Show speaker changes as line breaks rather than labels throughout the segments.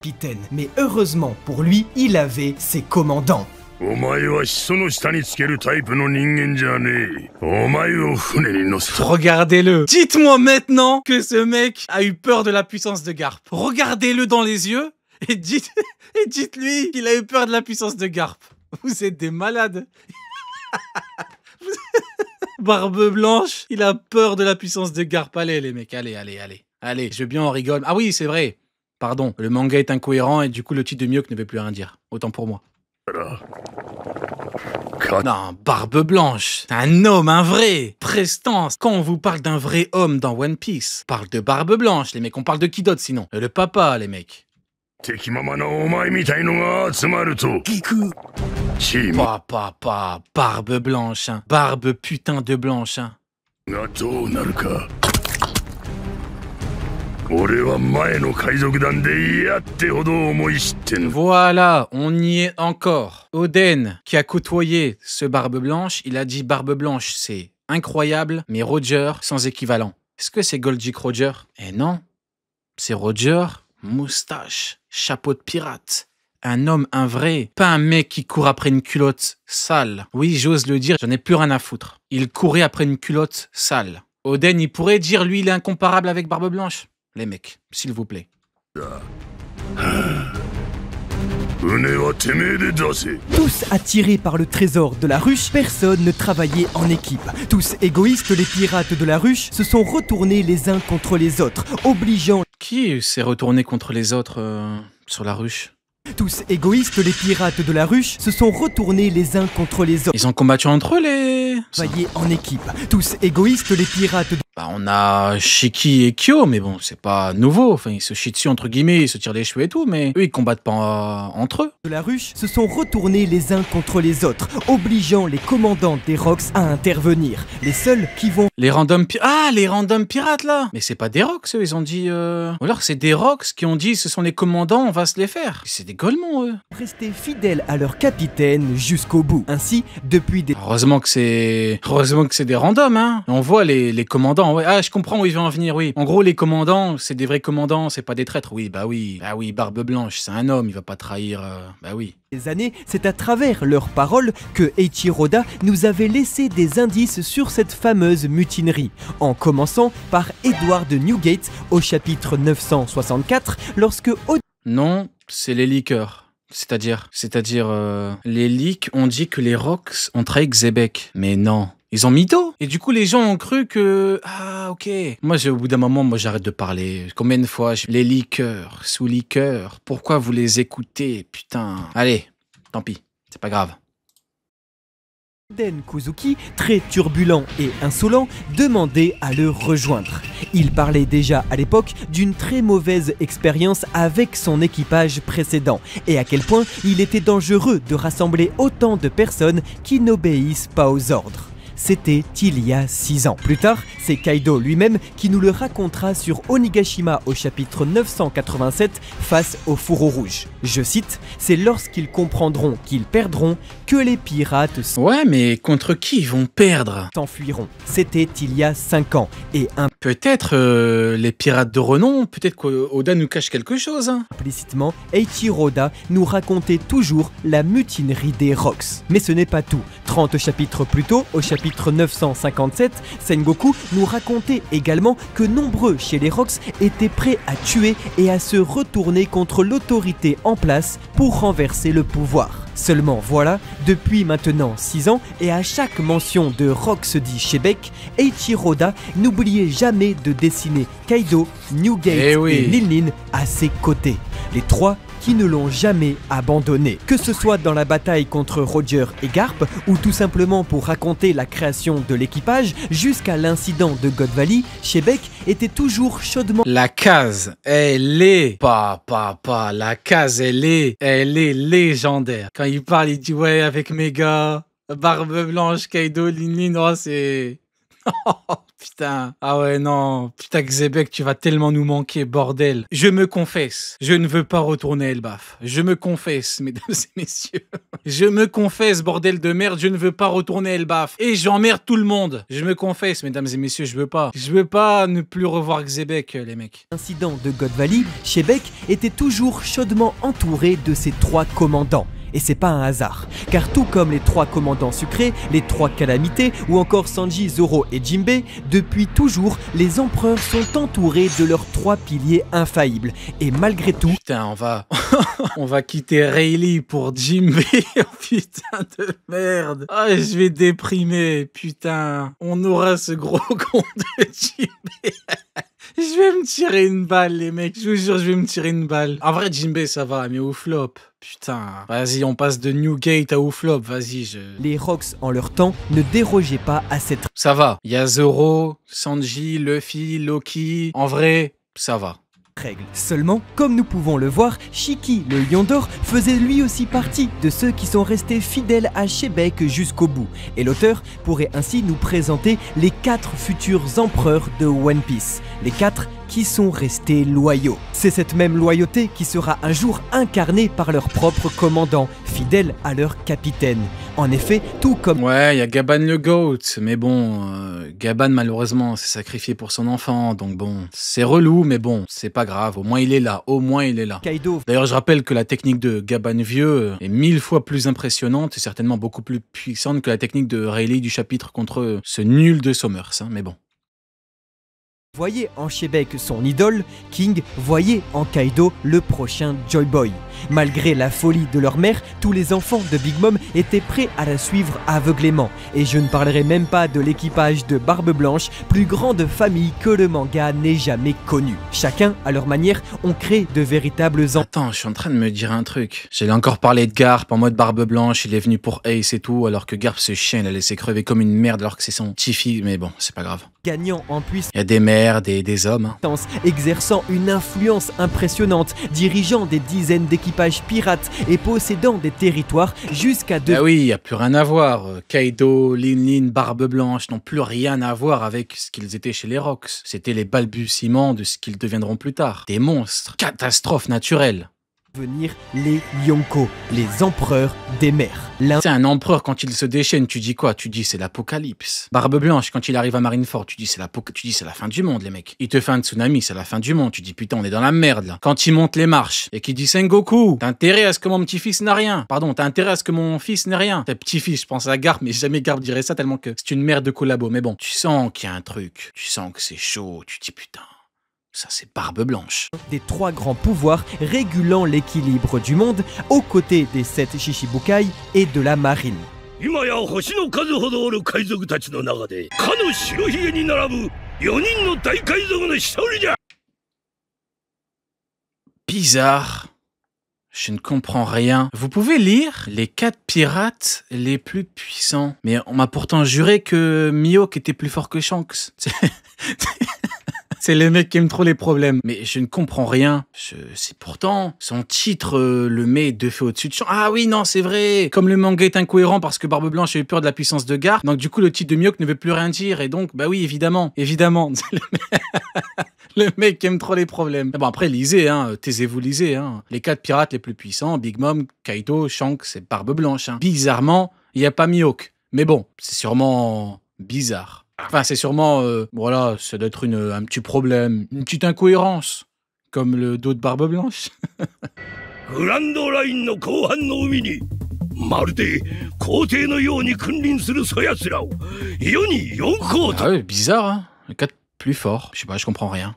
capitaine. Mais heureusement pour lui, il avait ses commandants.
Regardez-le. Dites-moi maintenant que ce mec a eu peur de la puissance de Garp. Regardez-le dans les yeux et dites-lui qu'il a eu peur de la puissance de Garp. Vous êtes des malades. Barbe Blanche, il a peur de la puissance de Garp. Allez les mecs, allez. Allez, je veux bien en rigole. Ah oui, c'est vrai. Pardon, le manga est incohérent et du coup le titre de Mihawk ne veut plus rien dire. Autant pour moi. Non, Barbe Blanche, un homme, un vrai. Prestance. Quand on vous parle d'un vrai homme dans One Piece, on parle de Barbe Blanche, les mecs. On parle de qui d'autre sinon? Le papa, les mecs. Papa, Barbe Blanche, hein. Barbe putain de Blanche, hein. Voilà, on y est encore. Oden, qui a côtoyé ce Barbe Blanche, il a dit Barbe Blanche, c'est incroyable, mais Roger, sans équivalent. Est-ce que c'est Golgic Roger? Eh non, c'est Roger, moustache, chapeau de pirate. Un homme, un vrai, pas un mec qui court après une culotte sale. Oui, j'ose le dire, j'en ai plus rien à foutre. Il courait après une culotte sale. Oden, il pourrait dire, lui, il est incomparable avec Barbe Blanche. Les mecs, s'il vous plaît.
Tous attirés par le trésor de la ruche, personne ne travaillait en équipe. Tous égoïstes, les pirates de la ruche se sont retournés les uns contre les autres, obligeant...
Qui s'est retourné contre les autres sur la ruche?
Tous égoïstes, les pirates de la ruche se sont retournés les uns contre les autres.
Ils ont combattu entre eux, les...
Travailler en équipe. Tous égoïstes, les pirates de...
Bah, on a Shiki et Kyo, mais bon, c'est pas nouveau. Enfin, ils se chient dessus, entre guillemets, ils se tirent les cheveux et tout, mais eux, ils combattent pas entre eux.
De la ruche se sont retournés les uns contre les autres, obligeant les commandants des Rocks à intervenir. Les seuls qui vont...
Les random pirates, là. Mais c'est pas des Rocks, eux, ils ont dit... Ou alors c'est des Rocks qui ont dit, ce sont les commandants, on va se les faire. C'est des golemons, eux.
Rester fidèles à leur capitaine jusqu'au bout. Ainsi, depuis des...
Heureusement que c'est des randoms, hein. On voit les commandants. Ouais. Ah, je comprends où ils vont en venir, oui. En gros, les commandants, c'est des vrais commandants, c'est pas des traîtres. Oui, bah oui. Ah oui, Barbe Blanche, c'est un homme, il va pas trahir... Bah oui.
Des années, c'est à travers leurs paroles que Eiichiro Oda nous avait laissé des indices sur cette fameuse mutinerie, en commençant par Edward Newgate au chapitre 964, lorsque Oda...
Non, c'est les liqueurs. C'est-à-dire, les leaks ont dit que les Rocks ont trahi Xebec. Mais non. Ils ont mytho. Et du coup, les gens ont cru que... Ah, ok. Moi, au bout d'un moment, j'arrête de parler. Combien de fois les liqueurs, sous liqueurs, pourquoi vous les écoutez, putain. Allez, tant pis, c'est pas grave.
Den Kuzuki, très turbulent et insolent, demandait à le rejoindre. Il parlait déjà à l'époque d'une très mauvaise expérience avec son équipage précédent et à quel point il était dangereux de rassembler autant de personnes qui n'obéissent pas aux ordres. C'était il y a 6 ans. Plus tard, c'est Kaido lui-même qui nous le racontera sur Onigashima au chapitre 987 face au fourreau rouge. Je cite, « C'est lorsqu'ils comprendront qu'ils perdront que les pirates... »
Ouais, mais contre qui ils vont perdre?
S'enfuiront. C'était il y a 5 ans. Et
peut-être les pirates de renom, peut-être qu'Oda nous cache quelque chose. Hein.
Implicitement, Eiichiro Oda nous racontait toujours la mutinerie des Rocks. Mais ce n'est pas tout. 30 chapitres plus tôt, au chapitre 957, Sengoku nous racontait également que nombreux chez les Rocks étaient prêts à tuer et à se retourner contre l'autorité en place pour renverser le pouvoir. Seulement voilà, depuis maintenant 6 ans, et à chaque mention de Rocks dit Shebec, Eiichiro Oda n'oubliait jamais de dessiner Kaido, Newgate et Lin à ses côtés. Les trois qui ne l'ont jamais abandonné. Que ce soit dans la bataille contre Roger et Garp, ou tout simplement pour raconter la création de l'équipage, jusqu'à l'incident de God Valley, Shebec était toujours chaudement...
La case, elle est... La case, elle est légendaire. Quand il parle, il dit ouais, avec mes gars, Barbe Blanche, Kaido, Lin, oh, c'est... Putain. Ah ouais, non. Putain, Xebec, tu vas tellement nous manquer, bordel. Je me confesse. Je ne veux pas retourner à Elbaf. Je me confesse, mesdames et messieurs. Je me confesse, bordel de merde. Je ne veux pas retourner à Elbaf. Et j'emmerde tout le monde. Je me confesse, mesdames et messieurs, je veux pas. Je veux pas ne plus revoir Xebec, les mecs.
Incident de God Valley, Shebec était toujours chaudement entouré de ses 3 commandants. Et c'est pas un hasard, car tout comme les 3 commandants sucrés, les 3 calamités ou encore Sanji, Zoro et Jinbei, depuis toujours, les empereurs sont entourés de leurs 3 piliers infaillibles. Et malgré tout...
Putain, on va quitter Rayleigh pour Jinbei. Oh, putain de merde. Ah, je vais déprimer, putain. On aura ce gros con de Jinbei. Je vais me tirer une balle, les mecs. Je vous jure, je vais me tirer une balle. En vrai, Jinbei, ça va, mais Ouflop. Putain. Vas-y, on passe de Newgate à Ouflop. Vas-y,
Les Rocks, en leur temps, ne dérogeaient pas à cette
Ça va. Il y a Zoro, Sanji, Luffy, Loki. En vrai, ça va.
règle. Seulement, comme nous pouvons le voir, Shiki, le Lion d'Or, faisait lui aussi partie de ceux qui sont restés fidèles à Shebec jusqu'au bout. Et l'auteur pourrait ainsi nous présenter les 4 futurs empereurs de One Piece. Les 4 qui sont restés loyaux. C'est cette même loyauté qui sera un jour incarnée par leur propre commandant, fidèles à leur capitaine. En effet, tout comme...
Ouais, il y a Gaban le GOAT, mais bon, Gaban malheureusement s'est sacrifié pour son enfant, donc bon, c'est relou, mais bon, c'est pas grave, au moins il est là, au moins il est là.
Kaido.
D'ailleurs, je rappelle que la technique de Gaban vieux est 1000 fois plus impressionnante et certainement beaucoup plus puissante que la technique de Rayleigh du chapitre contre ce nul de Sommers, hein, mais bon.
Voyez en Shebec son idole, King voyait en Kaido le prochain Joy Boy. Malgré la folie de leur mère, tous les enfants de Big Mom étaient prêts à la suivre aveuglément. Et je ne parlerai même pas de l'équipage de Barbe Blanche, plus grande famille que le manga n'ait jamais connue. Chacun, à leur manière, ont créé de véritables
Attends, je suis en train de me dire un truc. J'allais encore parler de Garp en mode Barbe Blanche, il est venu pour Ace et tout, alors que Garp, ce chien, il a laissé crever comme une merde alors que c'est son petit-fils, mais bon, c'est pas grave.
Gagnant en puissance.
Il y a des mères, des hommes. Hein.
Exerçant une influence impressionnante, dirigeant des dizaines d'équipages pirates et possédant des territoires jusqu'à
Ah oui, il n'y a plus rien à voir. Kaido, Lin, Barbe Blanche n'ont plus rien à voir avec ce qu'ils étaient chez les Rocks. C'était les balbutiements de ce qu'ils deviendront plus tard. Des monstres. Catastrophe naturelle.
Venir les Yonko, les empereurs des mers.
C'est un empereur, quand il se déchaîne, tu dis quoi? Tu dis c'est l'apocalypse. Barbe Blanche, quand il arrive à Marineford, tu dis c'est la fin du monde, les mecs. Il te fait un tsunami, c'est la fin du monde. Tu dis putain, on est dans la merde là. Quand il monte les marches et qu'il dit Sengoku, t'as intérêt à ce que mon petit-fils n'a rien. Pardon, t'as intérêt à ce que mon fils n'ait rien. T'es petit-fils, je pense à Garp, mais jamais Garp dirait ça tellement que c'est une merde de collabo. Mais bon, tu sens qu'il y a un truc. Tu sens que c'est chaud. Tu dis putain. Ça, c'est Barbe Blanche.
Des 3 grands pouvoirs régulant l'équilibre du monde, aux côtés des 7 Shichibukai et de la marine.
Bizarre. Je ne comprends rien. Vous pouvez lire les 4 pirates les plus puissants. Mais on m'a pourtant juré que Mihawk était plus fort que Shanks. C'est les mecs qui aiment trop les problèmes. Mais je ne comprends rien. C'est pourtant son titre le met 2 fois au-dessus de Shanks. Ah oui, non, c'est vrai. Comme le manga est incohérent parce que Barbe Blanche a eu peur de la puissance de Garp, donc du coup le titre de Mihawk ne veut plus rien dire. Et donc, bah oui, évidemment. Le mec aime trop les problèmes. Bon, après, lisez, hein. Taisez-vous, lisez, hein. Les 4 pirates les plus puissants, Big Mom, Kaido, Shanks et Barbe Blanche. Hein. Bizarrement, il n'y a pas Mihawk. Mais bon, c'est sûrement bizarre. Enfin, c'est sûrement, voilà, ça doit être un petit problème, une petite incohérence, comme le dos de Barbe Blanche.
Grand Line no Kohan no Umi ni, marude kouté no you ni kunrin suru soyatsura o yo ni Yonko.
Ah ouais, bizarre, hein. Le 4 plus fort, je sais pas, je comprends rien.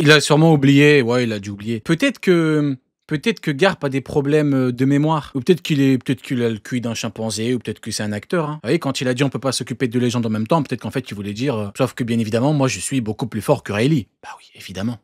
Il a sûrement oublié, ouais, il a dû oublier. Peut-être que Garp a des problèmes de mémoire. Ou peut-être qu'il a le QI d'un chimpanzé, ou peut-être que c'est un acteur. Hein. Vous voyez, quand il a dit on peut pas s'occuper de légendes en même temps, peut-être qu'en fait il voulait dire sauf que bien évidemment, moi je suis beaucoup plus fort que Rayleigh. Bah oui, évidemment.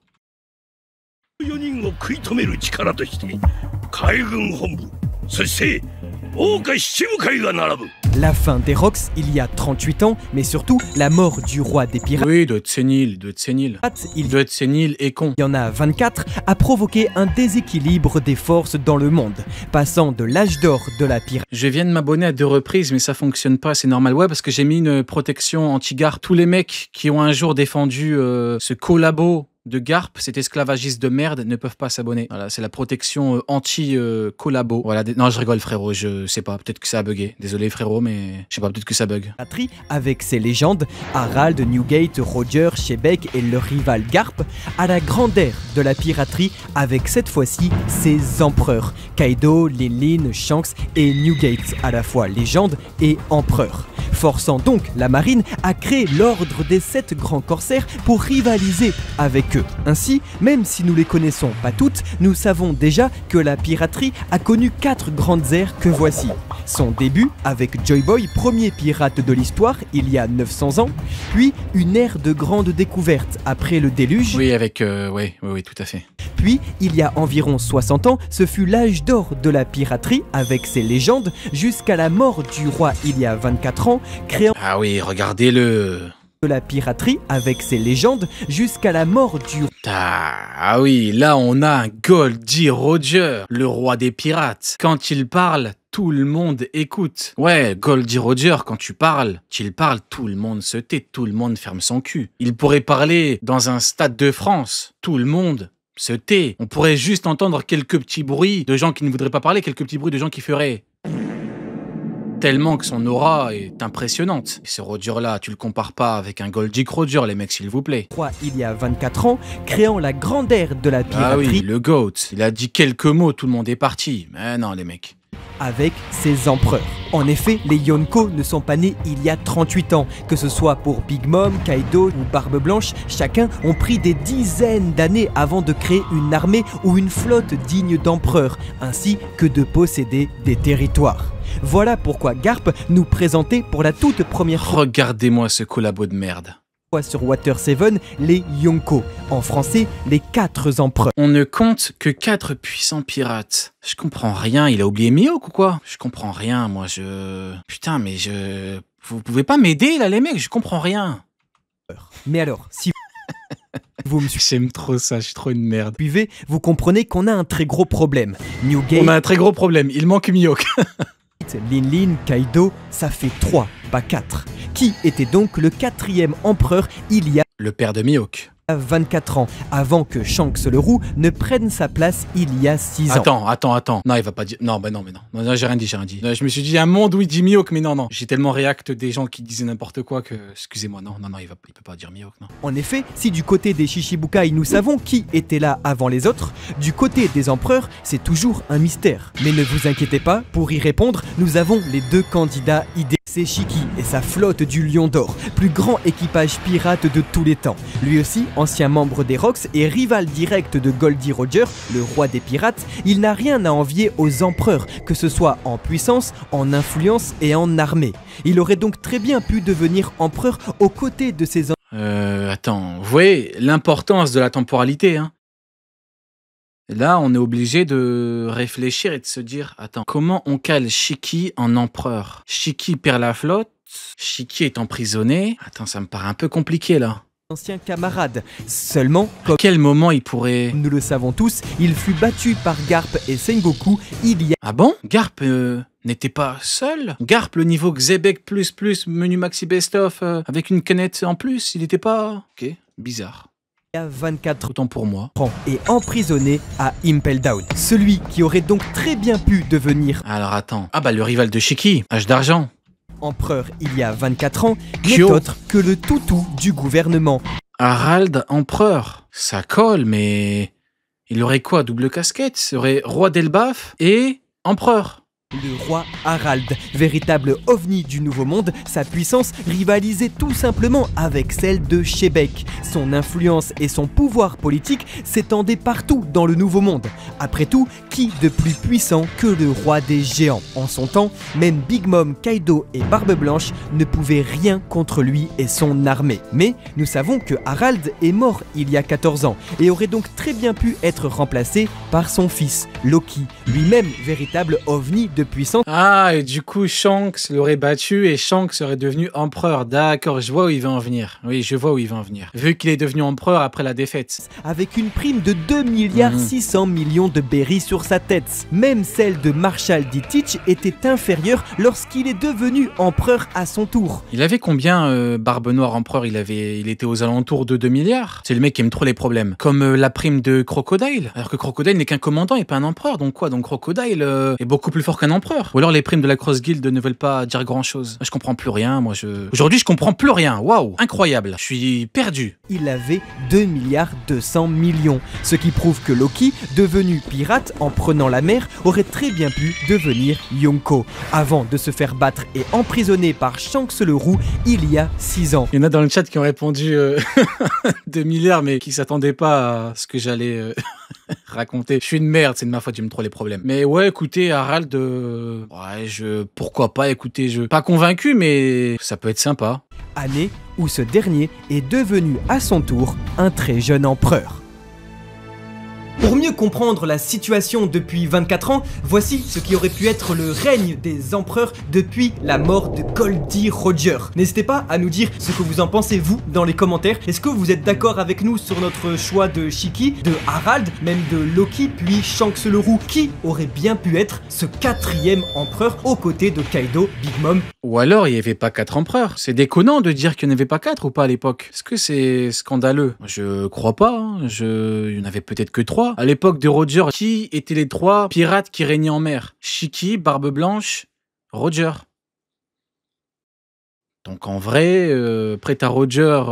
桜花七部会が並ぶ。
La fin des Rocks il y a 38 ans, mais surtout la mort du roi des pirates.
Oui, il doit être sénile, il doit être sénile. Il doit être sénile et con.
Il y en a 24, a provoqué un déséquilibre des forces dans le monde, passant de l'âge d'or de la piraterie.
Je viens de m'abonner à 2 reprises, mais ça fonctionne pas, c'est normal. Ouais, parce que j'ai mis une protection anti-garp. Tous les mecs qui ont un jour défendu ce collabo de Garp, cet esclavagiste de merde, ne peuvent pas s'abonner. Voilà, c'est la protection anti-collabo. Voilà, non, je rigole, frérot, je sais pas, peut-être que ça a bugué. Désolé, frérot, mais je sais pas, peut-être que ça bug.
Avec ses légendes, Harald, Newgate, Roger, Shebeck et leur rival Garp, à la grande ère de la piraterie avec cette fois-ci ses empereurs, Kaido, Lin, Shanks et Newgate, à la fois légende et empereur. Forçant donc la marine à créer l'ordre des 7 grands corsaires pour rivaliser avec eux. Ainsi, même si nous les connaissons pas toutes, nous savons déjà que la piraterie a connu 4 grandes ères que voici. Son début avec Joy Boy, premier pirate de l'histoire il y a 900 ans, puis une ère de grande découverte après le déluge.
Oui, avec... oui, tout à fait.
Puis, il y a environ 60 ans, ce fut l'âge d'or de la piraterie avec ses légendes jusqu'à la mort du roi il y a 24 ans, créant...
Ah oui, regardez-le.
De la piraterie avec ses légendes jusqu'à la mort du...
Ah oui, là on a un Goldie Roger, le roi des pirates. Quand il parle, tout le monde écoute. Ouais, Goldie Roger, quand tu parles, tout le monde se tait, tout le monde ferme son cul. Il pourrait parler dans un stade de France, tout le monde se tait. On pourrait juste entendre quelques petits bruits de gens qui ne voudraient pas parler, quelques petits bruits de gens qui feraient... Tellement que son aura est impressionnante. Et ce Roger-là, tu le compares pas avec un Goldie Roger, les mecs, s'il vous plaît.
Il y a 24 ans, créant la grande ère de la piraterie.
Ah oui, le GOAT. Il a dit quelques mots, tout le monde est parti. Mais non, les mecs.
Avec ses empereurs. En effet, les Yonko ne sont pas nés il y a 38 ans. Que ce soit pour Big Mom, Kaido ou Barbe Blanche, chacun ont pris des dizaines d'années avant de créer une armée ou une flotte digne d'empereur, ainsi que de posséder des territoires. Voilà pourquoi Garp nous présentait pour la toute première fois...
Regardez-moi ce collabo de merde.
Sur Water 7, les Yonko. En français, les 4 empereurs.
On ne compte que 4 puissants pirates. Je comprends rien, il a oublié Mihawk ou quoi? Je comprends rien, moi Putain, mais Vous pouvez pas m'aider là les mecs, je comprends rien.
Mais alors, si... Vous me
J'aime trop ça, je suis trop une merde.
suivez, vous comprenez qu'on a un très gros problème. Newgate...
On a un très gros problème, il manque Mihawk.
Lin, Kaido, ça fait 3, pas 4. Qui était donc le 4e empereur il y a
Le père de Mihawk.
24 ans, avant que Shanks le roux ne prenne sa place il y a 6 ans.
Attends. Non, il va pas dire... Non, non, j'ai rien dit. Je me suis dit un monde où il dit Mihawk, mais non. J'ai tellement réacte des gens qui disaient n'importe quoi que... Excusez-moi, non, il peut pas dire Mihawk, non.
En effet, si du côté des Shichibukai nous savons qui était là avant les autres, du côté des empereurs, c'est toujours un mystère. Mais ne vous inquiétez pas, pour y répondre, nous avons les 2 candidats idéaux. C'est Shiki et sa flotte du Lion d'Or, plus grand équipage pirate de tous les temps. Lui aussi, ancien membre des Rocks et rival direct de Goldie Roger, le roi des pirates, il n'a rien à envier aux empereurs, que ce soit en puissance, en influence et en armée. Il aurait donc très bien pu devenir empereur aux côtés de ses...
Attends, vous voyez l'importance de la temporalité, hein? Là, on est obligé de réfléchir et de se dire, attends, comment on cale Shiki en empereur? Shiki perd la flotte, Shiki est emprisonné. Attends, ça me paraît un peu compliqué, là.
Ancien camarade. Seulement,
à quel moment il pourrait...
Nous le savons tous, il fut battu par Garp et Sengoku il y a...
Ah bon? Garp n'était pas seul? Garp, le niveau Xebec++, menu maxi best-of, avec une canette en plus, il était pas... Ok, bizarre.
Il y a 24
ans pour moi.
Et emprisonné à Impel Down. Celui qui aurait donc très bien pu devenir...
Alors attends. Ah bah le rival de Shiki, H d'argent.
Empereur il y a 24 ans, n'est autre que le toutou du gouvernement.
Harald empereur. Ça colle, mais... Il aurait quoi? Double casquette? Il serait roi d'Elbaf et empereur.
Le roi Harald, véritable ovni du Nouveau Monde, sa puissance rivalisait tout simplement avec celle de Shebeck. Son influence et son pouvoir politique s'étendaient partout dans le Nouveau Monde. Après tout, qui de plus puissant que le roi des géants? En son temps, même Big Mom, Kaido et Barbe Blanche ne pouvaient rien contre lui et son armée. Mais nous savons que Harald est mort il y a 14 ans et aurait donc très bien pu être remplacé par son fils, Loki, lui-même véritable ovni de de puissance.
Ah, et du coup, Shanks l'aurait battu et Shanks serait devenu empereur. D'accord, je vois où il va en venir. Oui, je vois où il va en venir. Vu qu'il est devenu empereur après la défaite.
Avec une prime de 2 milliards 600 millions de berries sur sa tête. Même celle de Marshal Dietrich était inférieure lorsqu'il est devenu empereur à son tour.
Il avait combien, Barbe Noire empereur? Il était aux alentours de 2 milliards. C'est le mec qui aime trop les problèmes. Comme la prime de Crocodile. Alors que Crocodile n'est qu'un commandant et pas un empereur. Donc quoi? Donc Crocodile est beaucoup plus fort qu'un empereur. Ou alors les primes de la Cross Guild ne veulent pas dire grand chose. Je comprends plus rien, moi Aujourd'hui je comprends plus rien. Waouh, incroyable. Je suis perdu.
Il avait 2 milliards 200 millions. Ce qui prouve que Loki, devenu pirate en prenant la mer, aurait très bien pu devenir Yonko. Avant de se faire battre et emprisonné par Shanks le Roux il y a 6 ans.
Il y en a dans le chat qui ont répondu 2 milliards mais qui s'attendaient pas à ce que j'allais raconter. Je suis une merde, c'est de ma faute, j'aime trop les problèmes. Mais ouais, écoutez, Harald, pourquoi pas, écoutez, pas convaincu, mais ça peut être sympa.
Année où ce dernier est devenu à son tour un très jeune empereur. Pour mieux comprendre la situation depuis 24 ans, voici ce qui aurait pu être le règne des empereurs depuis la mort de Goldie Roger. N'hésitez pas à nous dire ce que vous en pensez vous dans les commentaires. Est-ce que vous êtes d'accord avec nous sur notre choix de Shiki, de Harald, même de Loki, puis Shanks le Roux, qui aurait bien pu être ce 4e empereur aux côtés de Kaido, Big Mom?
Ou alors il n'y avait pas 4 empereurs. C'est déconnant de dire qu'il n'y en avait pas 4 ou pas à l'époque. Est-ce que c'est scandaleux? Je crois pas, hein. Il y en avait peut-être que 3. À l'époque de Roger, qui étaient les 3 pirates qui régnaient en mer? Shiki, Barbe Blanche, Roger. Donc en vrai, après t'as Roger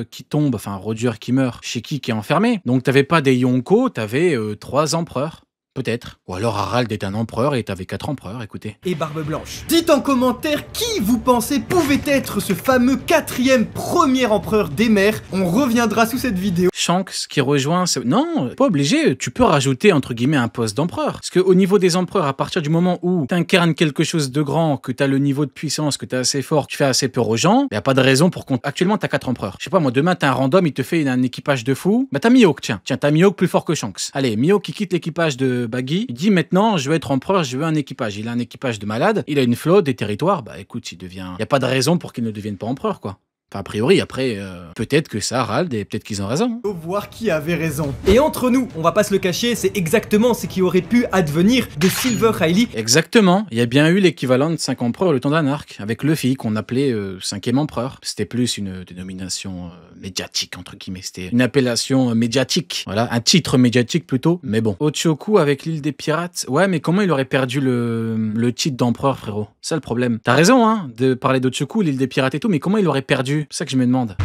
qui tombe, enfin Roger qui meurt, Shiki qui est enfermé. Donc t'avais pas des Yonko, t'avais 3 empereurs. Peut-être. Ou alors Harald est un empereur et t'avais 4 empereurs, écoutez.
Et Barbe Blanche. Dites en commentaire qui vous pensez pouvait être ce fameux 4e premier empereur des mers. On reviendra sous cette vidéo.
Shanks qui rejoint... Non, pas obligé. Tu peux rajouter, entre guillemets, un poste d'empereur. Parce qu'au niveau des empereurs, à partir du moment où t'incarnes quelque chose de grand, que t'as le niveau de puissance, que t'es assez fort, que tu fais assez peur aux gens, y a pas de raison pour qu'on... Actuellement, t'as 4 empereurs. Je sais pas, moi, demain, t'as un random, il te fait un équipage de fou. Bah, t'as Mihawk, tiens. Tiens, t'as Mihawk plus fort que Shanks. Allez, Mihawk qui quitte l'équipage de Baggy, il dit maintenant je veux être empereur, je veux un équipage. Il a un équipage de malade, il a une flotte, des territoires, bah écoute, il y a pas de raison pour qu'il ne devienne pas empereur, quoi. Enfin, a priori, après, peut-être que ça, Harald, et peut-être qu'ils ont raison.
Faut voir qui avait raison. Et entre nous, on va pas se le cacher, c'est exactement ce qui aurait pu advenir de Silver Hailey.
Exactement. Il y a bien eu l'équivalent de 5 empereurs le temps d'un arc, avec Luffy, qu'on appelait 5e empereur. C'était plus une dénomination médiatique, entre guillemets. C'était une appellation médiatique. Voilà, un titre médiatique plutôt. Mais bon. Ochoku avec l'île des pirates. Ouais, mais comment il aurait perdu le titre d'empereur, frérot? C'est ça le problème. T'as raison, hein, de parler d'Ochoku, l'île des pirates et tout, mais comment il aurait perdu? C'est ça que je me demande.